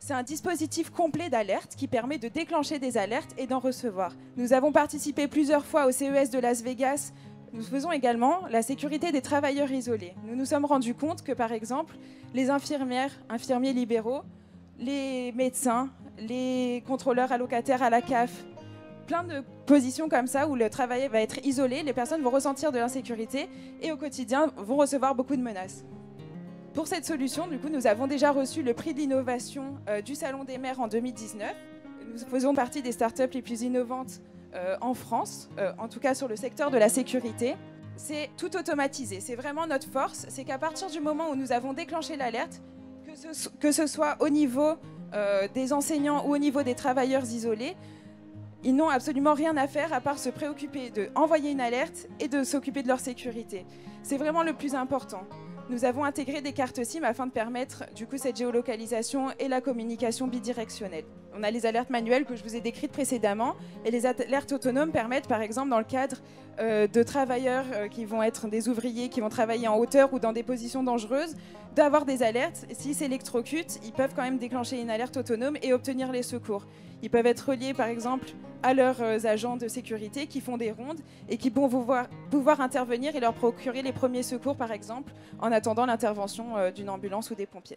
C'est un dispositif complet d'alerte qui permet de déclencher des alertes et d'en recevoir. Nous avons participé plusieurs fois au CES de Las Vegas. Nous faisons également la sécurité des travailleurs isolés. Nous nous sommes rendus compte que, par exemple, les infirmières, infirmiers libéraux, les médecins, les contrôleurs allocataires à la CAF, plein de positions comme ça où le travail va être isolé, les personnes vont ressentir de l'insécurité et au quotidien vont recevoir beaucoup de menaces. Pour cette solution, du coup, nous avons déjà reçu le prix de l'innovation du Salon des maires en 2019. Nous faisons partie des startups les plus innovantes en France, en tout cas sur le secteur de la sécurité. C'est tout automatisé, c'est vraiment notre force, c'est qu'à partir du moment où nous avons déclenché l'alerte, que ce soit au niveau des enseignants ou au niveau des travailleurs isolés, ils n'ont absolument rien à faire à part se préoccuper d'envoyer une alerte et de s'occuper de leur sécurité. C'est vraiment le plus important. Nous avons intégré des cartes SIM afin de permettre du coup cette géolocalisation et la communication bidirectionnelle. On a les alertes manuelles que je vous ai décrites précédemment et les alertes autonomes permettent par exemple dans le cadre de travailleurs qui vont être des ouvriers qui vont travailler en hauteur ou dans des positions dangereuses d'avoir des alertes. S'ils s'électrocutent, ils peuvent quand même déclencher une alerte autonome et obtenir les secours. Ils peuvent être reliés par exemple à leurs agents de sécurité qui font des rondes et qui vont pouvoir intervenir et leur procurer les premiers secours par exemple en attendant l'intervention d'une ambulance ou des pompiers.